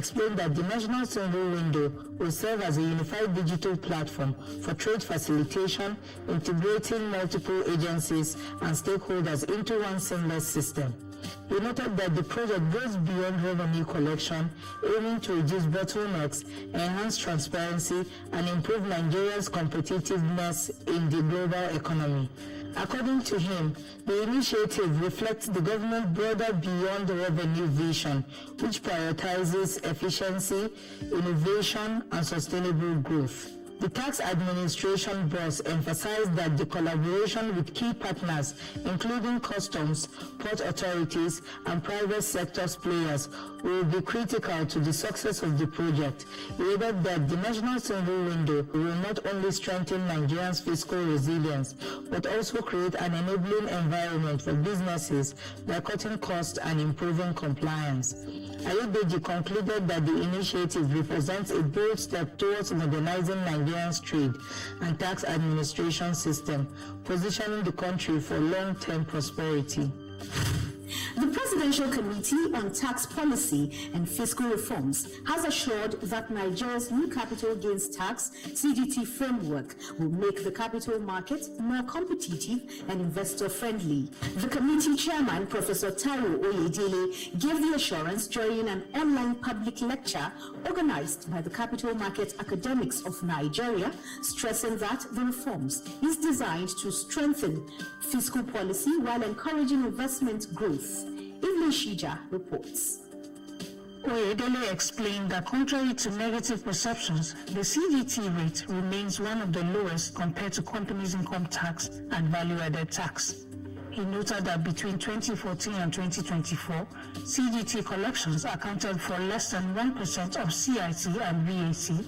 explained that the National Single Window will serve as a unified digital platform for trade facilitation, integrating multiple agencies and stakeholders into one seamless system. He noted that the project goes beyond revenue collection, aiming to reduce bottlenecks, enhance transparency, and improve Nigeria's competitiveness in the global economy. According to him, the initiative reflects the government's broader beyond the revenue vision, which prioritizes efficiency, innovation, and sustainable growth. The tax administration boss emphasized that the collaboration with key partners, including customs, port authorities, and private sector players, will be critical to the success of the project. He added that the National Single Window will not only strengthen Nigeria's fiscal resilience, but also create an enabling environment for businesses by cutting costs and improving compliance. Adedeji concluded that the initiative represents a bold step towards modernizing Nigeria's trade and tax administration system, positioning the country for long-term prosperity. The Presidential Committee on Tax Policy and Fiscal Reforms has assured that Nigeria's new capital gains tax (CGT) framework will make the capital market more competitive and investor-friendly. The committee chairman, Professor Taiwo Oyedele, gave the assurance during an online public lecture organized by the Capital Market Academics of Nigeria, stressing that the reforms is designed to strengthen fiscal policy while encouraging investment growth. Evelyn Shija reports. Oyedele explained that contrary to negative perceptions, the CGT rate remains one of the lowest compared to companies' income tax and value-added tax. He noted that between 2014 and 2024, CGT collections accounted for less than 1% of CIT and VAT,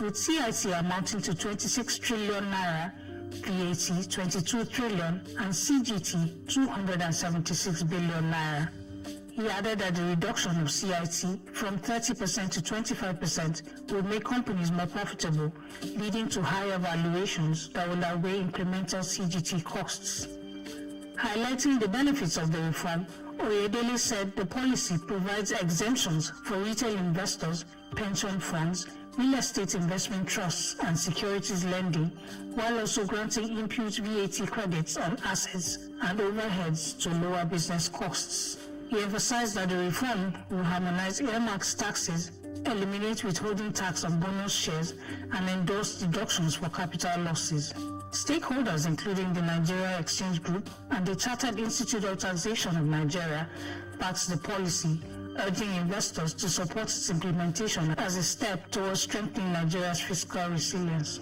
with CIT amounting to 26 trillion naira, VAT 22 trillion, and CGT 276 billion naira. He added that the reduction of CIT from 30% to 25% will make companies more profitable, leading to higher valuations that will outweigh incremental CGT costs. Highlighting the benefits of the reform, Oyedele said the policy provides exemptions for retail investors, pension funds, real estate investment trusts, and securities lending, while also granting input VAT credits on assets and overheads to lower business costs. He emphasized that the reform will harmonize earmarks taxes, eliminate withholding tax on bonus shares, and endorse deductions for capital losses. Stakeholders, including the Nigeria Exchange Group and the Chartered Institute of Taxation of Nigeria, backed the policy, urging investors to support its implementation as a step towards strengthening Nigeria's fiscal resilience.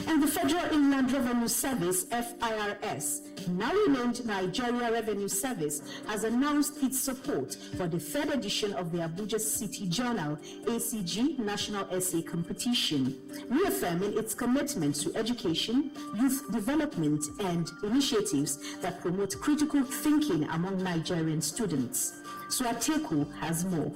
And the Federal Inland Revenue Service, FIRS, now renamed Nigeria Revenue Service, has announced its support for the third edition of the Abuja City Journal ACG National Essay Competition, reaffirming its commitment to education, youth development, and initiatives that promote critical thinking among Nigerian students. Suateku has more.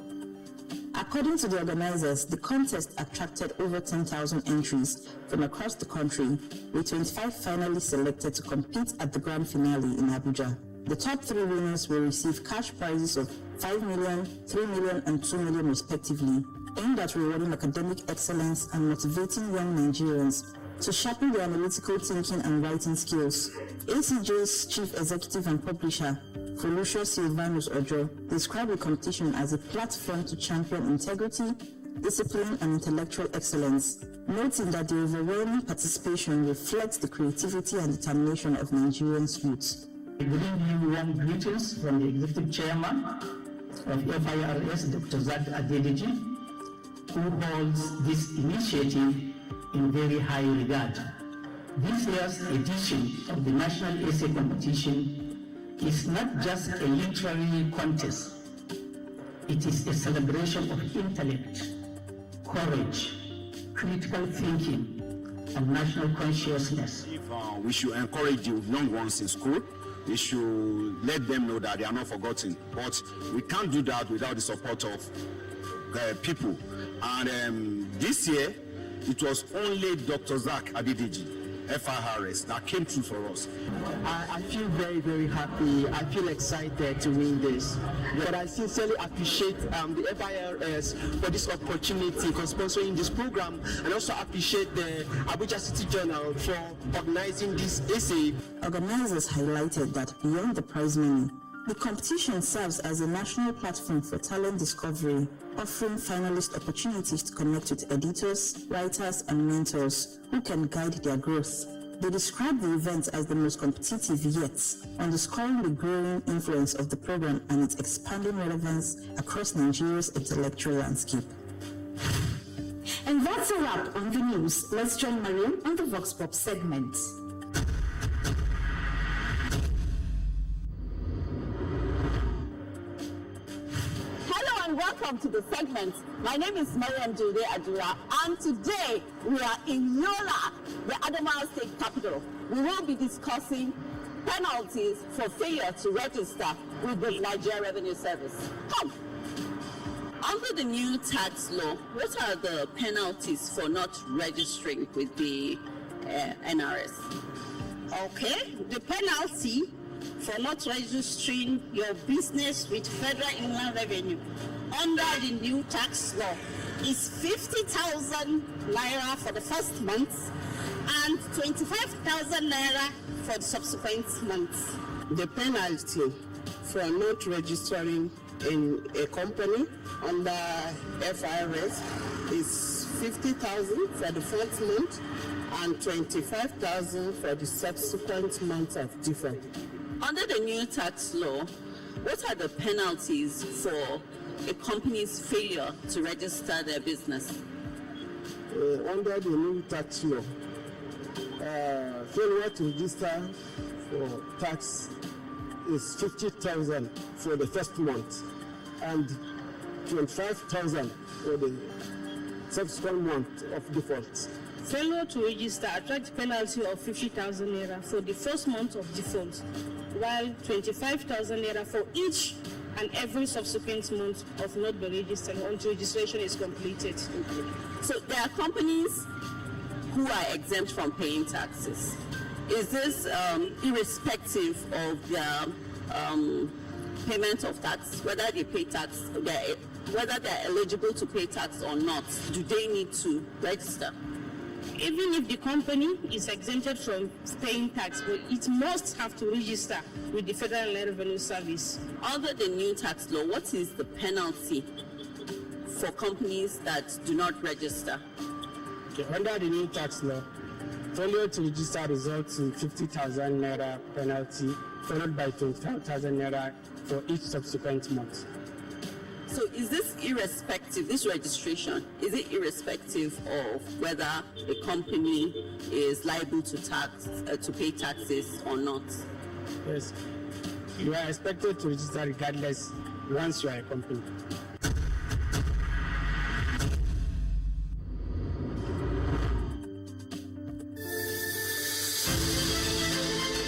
According to the organizers, the contest attracted over 10,000 entries from across the country, with 25 finalists selected to compete at the grand finale in Abuja. The top 3 winners will receive cash prizes of 5 million, 3 million, and 2 million respectively, aimed at rewarding academic excellence and motivating young Nigerians to sharpen their analytical thinking and writing skills. ACJ's chief executive and publisher, Felucia Silvanus Ojo, described the competition as a platform to champion integrity, discipline, and intellectual excellence, noting that the overwhelming participation reflects the creativity and determination of Nigerians' youth. I bring you warm greetings from the Executive Chairman of FIRS, Dr. Zak Adedeji, who holds this initiative in very high regard. This year's edition of the National Essay Competition is not just a literary contest. It is a celebration of intellect, courage, critical thinking, and national consciousness. We should encourage the young ones in school. We should let them know that they are not forgotten. But we can't do that without the support of people. And this year, it was only Dr. Zak Adedeji FIRS that came through for us. I feel very, very happy. I feel excited to win this. But I sincerely appreciate the FIRS for this opportunity for sponsoring this program, and also appreciate the Abuja City Journal for organizing this essay. Organizers highlighted that beyond the prize money, the competition serves as a national platform for talent discovery, offering finalists opportunities to connect with editors, writers, and mentors who can guide their growth. They describe the event as the most competitive yet, underscoring the growing influence of the program and its expanding relevance across Nigeria's intellectual landscape. And that's a wrap on the news. Let's join Mariam on the Vox Pop segment. Welcome to the segment. My name is Mariam Jude Adura, and today we are in Yola, the Adamawa State capital. We will be discussing penalties for failure to register with the Nigeria Revenue Service. Come. Under the new tax law, what are the penalties for not registering with the NRS? Okay, the penalty for not registering your business with Federal Inland Revenue under the new tax law is 50,000 naira for the first month and 25,000 naira for the subsequent months. The penalty for not registering in a company under FIRS is 50,000 for the first month and 25,000 for the subsequent months of default. Under the new tax law, what are the penalties for a company's failure to register their business? Under the new tax law, failure to register for tax is 50,000 for the first month and 25,000 for the subsequent month of default. Failure to register attracts penalty of 50,000 naira for the first month of default, while 25,000 naira for each and every subsequent month of not being registered until registration is completed. So there are companies who are exempt from paying taxes. Is this irrespective of their payment of tax, whether they pay tax, whether they're eligible to pay tax or not? Do they need to register? Even if the company is exempted from paying tax, but it must have to register with the Federal Revenue Service. Under the new tax law, what is the penalty for companies that do not register? Okay, under the new tax law, failure to register results in 50,000 naira penalty, followed by 25,000 naira for each subsequent month. So is this irrespective, this registration, is it irrespective of whether the company is liable to tax, to pay taxes or not? Yes. You are expected to register regardless once you are a company.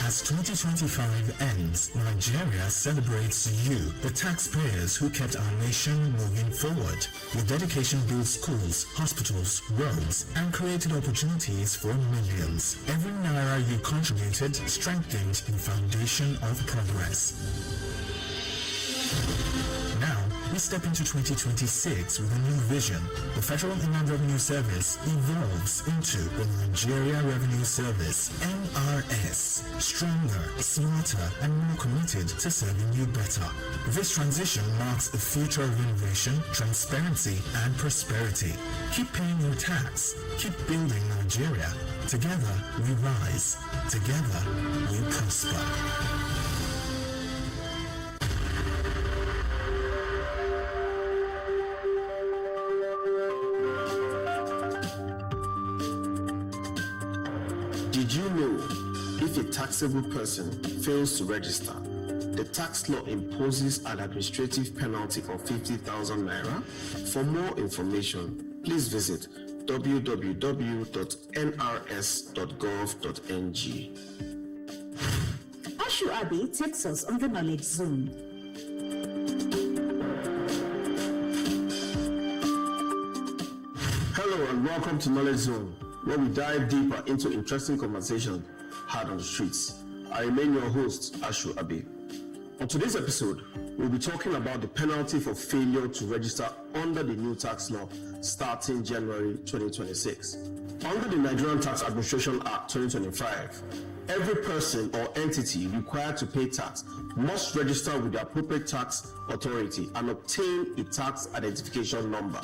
As 2025 ends, Nigeria celebrates you, the taxpayers who kept our nation moving forward. Your dedication built schools, hospitals, roads, and created opportunities for millions. Every naira you contributed strengthened the foundation of progress. Now, we step into 2026 with a new vision. The Federal Inland Revenue Service evolves into the Nigeria Revenue Service, NRS. Stronger, smarter, and more committed to serving you better. This transition marks a future of innovation, transparency, and prosperity. Keep paying your tax. Keep building Nigeria. Together, we rise. Together, we prosper. Did you know if a taxable person fails to register, the tax law imposes an administrative penalty of 50,000 naira? For more information, please visit www.nrs.gov.ng. Ashu Abi takes us on the Knowledge Zone. Hello and welcome to Knowledge Zone. where we dive deeper into interesting conversations had on the streets. I remain your host, Ashu Abe. On today's episode, we'll be talking about the penalty for failure to register under the new tax law starting January 2026. Under the Nigerian Tax Administration Act 2025, every person or entity required to pay tax must register with the appropriate tax authority and obtain a tax identification number.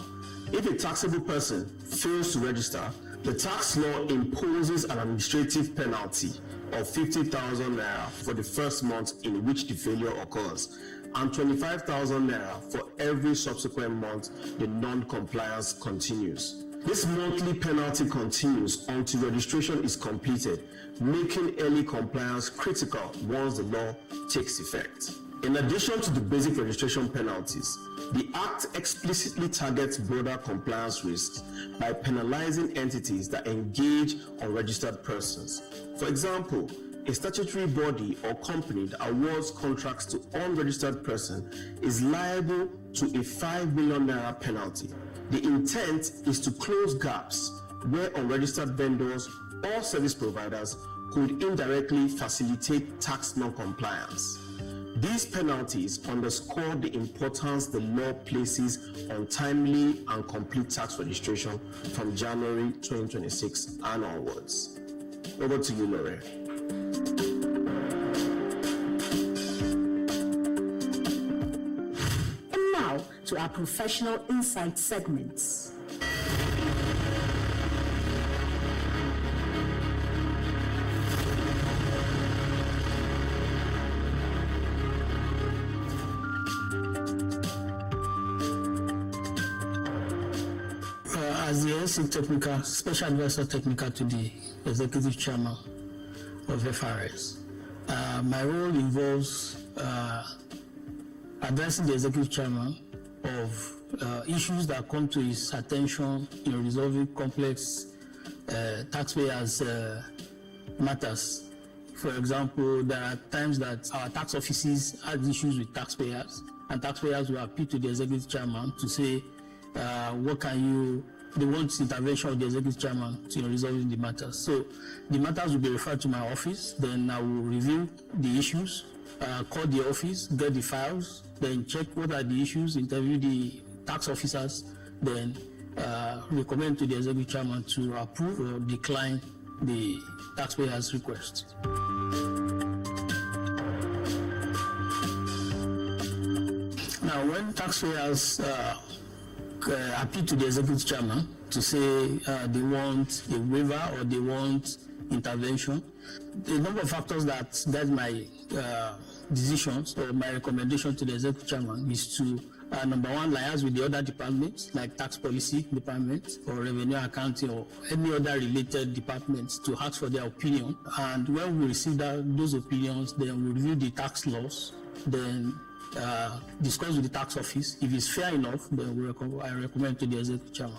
If a taxable person fails to register, the tax law imposes an administrative penalty of 50,000 naira for the first month in which the failure occurs, and 25,000 naira for every subsequent month the non-compliance continues. This monthly penalty continues until registration is completed, making early compliance critical once the law takes effect. In addition to the basic registration penalties, the Act explicitly targets broader compliance risks by penalizing entities that engage unregistered persons. For example, a statutory body or company that awards contracts to unregistered person is liable to a 5 million naira penalty. The intent is to close gaps where unregistered vendors or service providers could indirectly facilitate tax non-compliance. These penalties underscore the importance the law places on timely and complete tax registration from January 2026 and onwards. Over to you, Lore. And now to our professional insight segments. As the SC Special Advisor Technical to the Executive Chairman of FRS, my role involves addressing the Executive Chairman of issues that come to his attention in resolving complex taxpayers' matters. For example, there are times that our tax offices have issues with taxpayers, and taxpayers will appeal to the Executive Chairman to say, they want intervention of the Executive Chairman to resolving the matters. So the matters will be referred to my office, then I will review the issues, call the office, get the files, then check what are the issues, interview the tax officers, then recommend to the Executive Chairman to approve or decline the taxpayer's request. Now, when taxpayers appeal to the Executive Chairman to say they want a waiver or they want intervention, the number of factors that guide my decisions or my recommendation to the Executive Chairman is to number one, liaise with the other departments like tax policy department or revenue accounting or any other related departments to ask for their opinion. And when we receive those opinions, then we review the tax laws, then discuss with the tax office. If it's fair enough, then I recommend to the Executive Chairman.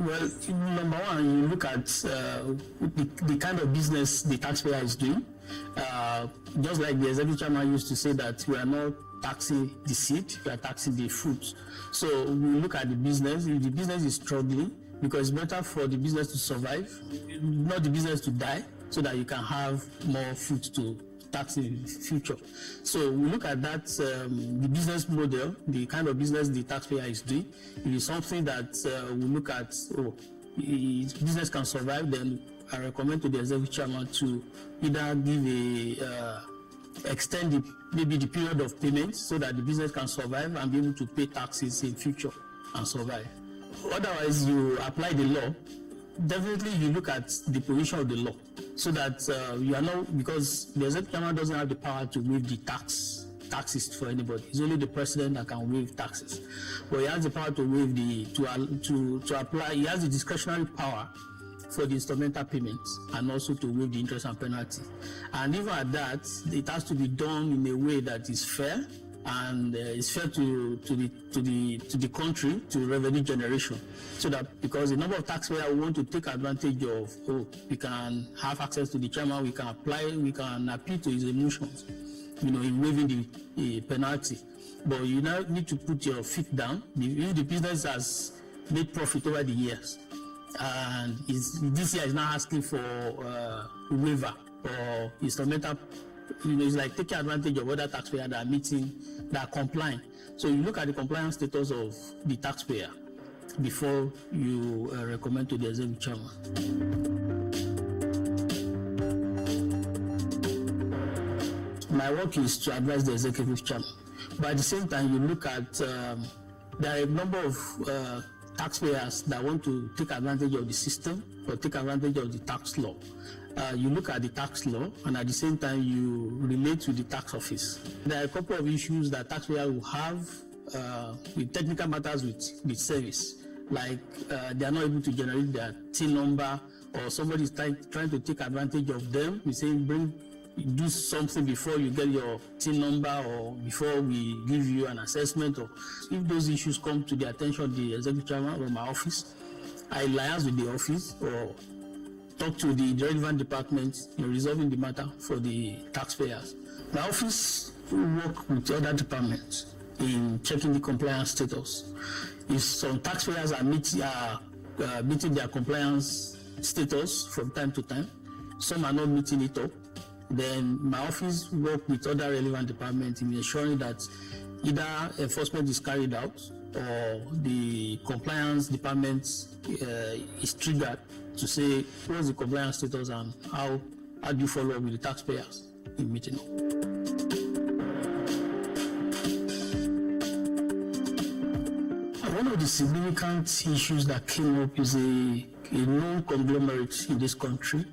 Well, number one, you look at the kind of business the taxpayer is doing. Just like the Executive Chairman used to say that we are not taxing the seed, we are taxing the fruit. So we look at the business. If the business is struggling, because it's better for the business to survive, not the business to die, so that you can have more fruit to tax in the future. So we look at that, the business model, the kind of business the taxpayer is doing. If it's something that we look at, business can survive, then I recommend to the Executive Chairman to either give extend maybe the period of payment so that the business can survive and be able to pay taxes in future and survive. Otherwise, you apply the law. Definitely, you look at the provision of the law so that you are not, because the Executive Chairman doesn't have the power to waive the taxes for anybody. It's only the president that can waive taxes. But he has the power to waive to apply. He has the discretionary power for the instrumental payments and also to waive the interest and penalty. And even at that, it has to be done in a way that is fair and it's fair to the country, to revenue generation, so that because the number of taxpayers who want to take advantage of, we can have access to the chairman, we can apply, we can appeal to his emotions, in waiving the penalty. but you now need to put your feet down. If the business has made profit over the years, and this year is now asking for waiver or instrumental, it's like taking advantage of other taxpayers that are complying. So you look at the compliance status of the taxpayer before you recommend to the executive chairman. My work is to advise the executive chairman, but at the same time, you look at there are a number of taxpayers that want to take advantage of the system or take advantage of the tax law. You look at the tax law, and at the same time, you relate to the tax office. There are a couple of issues that taxpayers will have with technical matters with the service, like they are not able to generate their TIN number, or somebody is trying to take advantage of them. We say do something before you get your TIN number, or before we give you an assessment. Or if those issues come to the attention of the executive chairman or my office, I liaise with the office or talk to the relevant department in resolving the matter for the taxpayers. My office will work with other departments in checking the compliance status. If some taxpayers are meeting their compliance status from time to time, some are not meeting it up, then my office work with other relevant departments in ensuring that either enforcement is carried out or the compliance department is triggered to say what's the compliance status and how do you follow up with the taxpayers in meeting up. One of the significant issues that came up is a known conglomerate in this country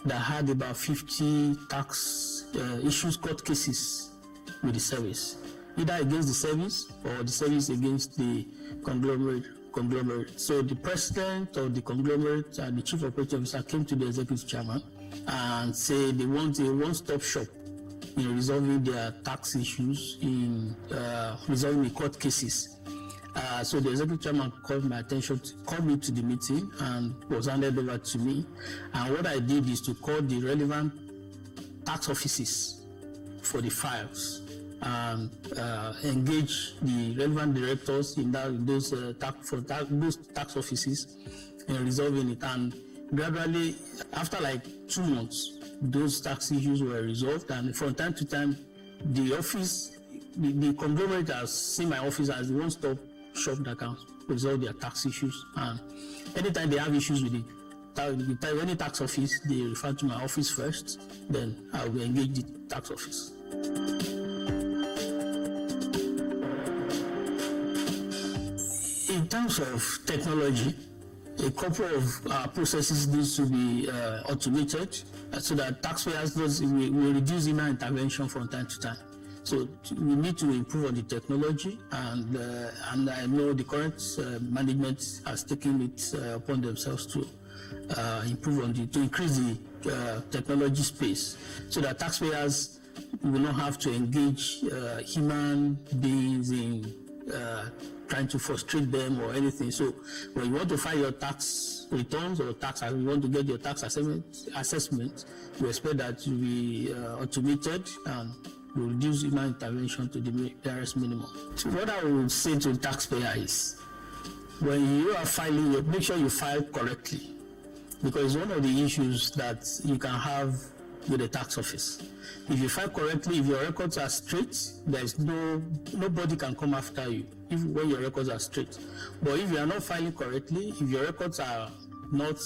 that had about 50 tax issues, court cases with the service, either against the service or the service against the conglomerate. So the president of the conglomerate and the chief operating officer came to the executive chairman and said they want a one-stop shop in resolving their tax issues, in resolving the court cases. So the executive chairman called me to the meeting and was handed over to me. And what I did is to call the relevant tax offices for the files and engage the relevant directors in those tax offices in resolving it. And gradually, after like 2 months, those tax issues were resolved. And from time to time, the office, the conglomerate has seen my office as the one-stop shop that can resolve their tax issues. And anytime they have issues with any tax office, they refer to my office first, then I will engage the tax office. In terms of technology, a couple of processes need to be automated so that taxpayers will reduce human intervention from time to time. So we need to improve on the technology, and I know the current management has taken it upon themselves to improve on to increase the technology space, so that taxpayers will not have to engage human beings in trying to frustrate them or anything. So when you want to file your tax returns or you want to get your tax assessment, you expect that to be automated and will reduce human intervention to the barest minimum. So what I would say to the taxpayer is, when you are filing, make sure you file correctly, because one of the issues that you can have with the tax office, if you file correctly, if your records are straight, there's nobody can come after you when your records are straight. But if you are not filing correctly, if your records are not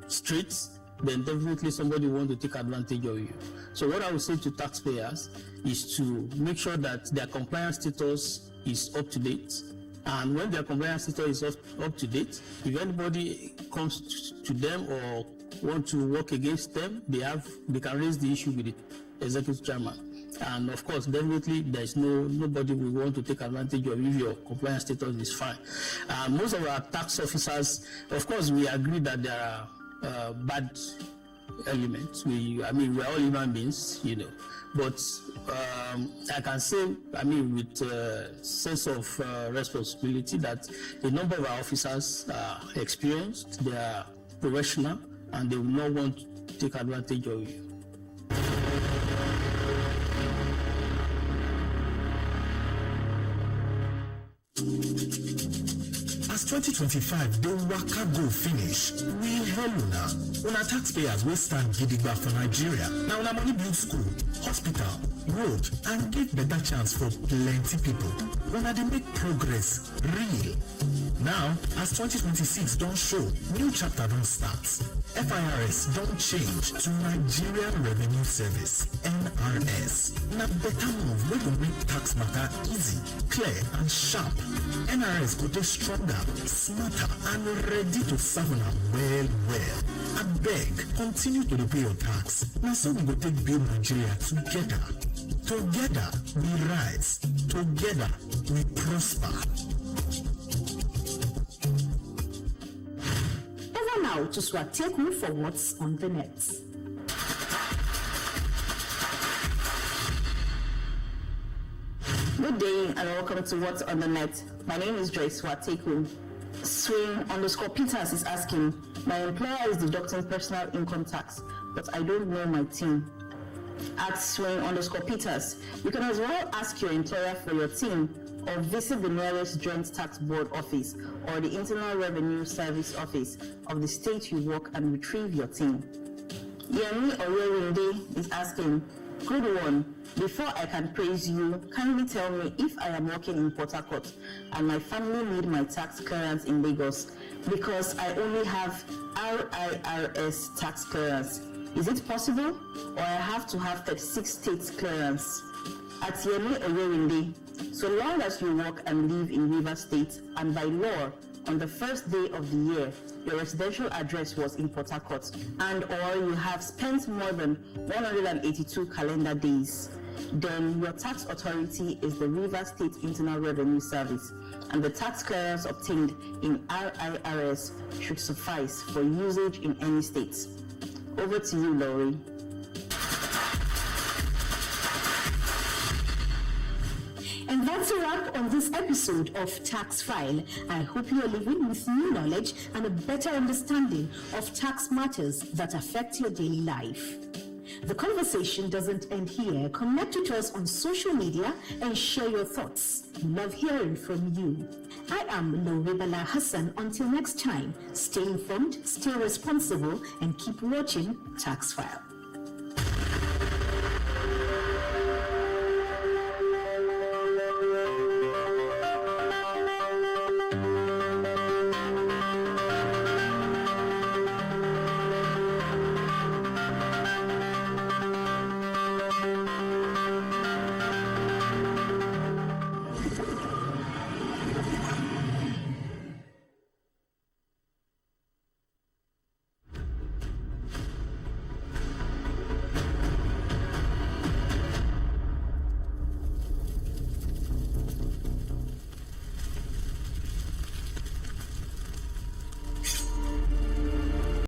straight, then definitely somebody will want to take advantage of you. So what I would say to taxpayers is to make sure that their compliance status is up to date. And when their compliance status is up to date, if anybody comes to them or want to work against them, they can raise the issue with the executive chairman. And of course, definitely there's nobody will want to take advantage of if your compliance status is fine. Most of our tax officers, of course, we agree that there are bad elements. We're all human beings, But I can say, with a sense of responsibility, that a number of our officers are experienced, they are professional, and they will not want to take advantage of you. As 2025 dey waka go finish, we hail una taxpayers wey stand gidigba for Nigeria. Na una money build school, hospital, road and give better chance for plenty people. Una dey make progress real. Now, as 2026 don show, new chapter don start. FIRS don change to Nigeria Revenue Service, NRS. Na better move wey go make tax matter easy, clear and sharp. NRS go dey stronger, smarter and ready to serve una well. Abeg, continue to dey pay your tax. Na so we go take build Nigeria together. Together we rise. Together we prosper. Over now to Swateku for what's on the net. Good day and welcome to What's on the Net. My name is Joyce Swateku. Swing_Peters is asking, my employer is deducting personal income tax, but I don't know my TIN. At Swing_Peters, you can as well ask your employer for your TIN or visit the nearest Joint Tax Board office or the Internal Revenue Service office of the state you work and retrieve your TIN. Yemi Orewinde is asking, good one, before I can praise you, kindly tell me if I am working in Port Harcourt and my family need my tax clearance in Lagos because I only have RIRS tax clearance. Is it possible, or I have to have 36 states clearance? At Yemi Orewinde, so long as you work and live in Rivers State and by law, on the first day of the year, your residential address was in Port Harcourt and or you have spent more than 182 calendar days, then your tax authority is the Rivers State Internal Revenue Service, and the tax clearance obtained in RIRS should suffice for usage in any state. Over to you, Laurie. And that's a wrap on this episode of Tax File. I hope you are living with new knowledge and a better understanding of tax matters that affect your daily life. The conversation doesn't end here. Connect with us on social media and share your thoughts. We love hearing from you. I am Laurie Bala Hassan. Until next time, stay informed, stay responsible, and keep watching Tax File.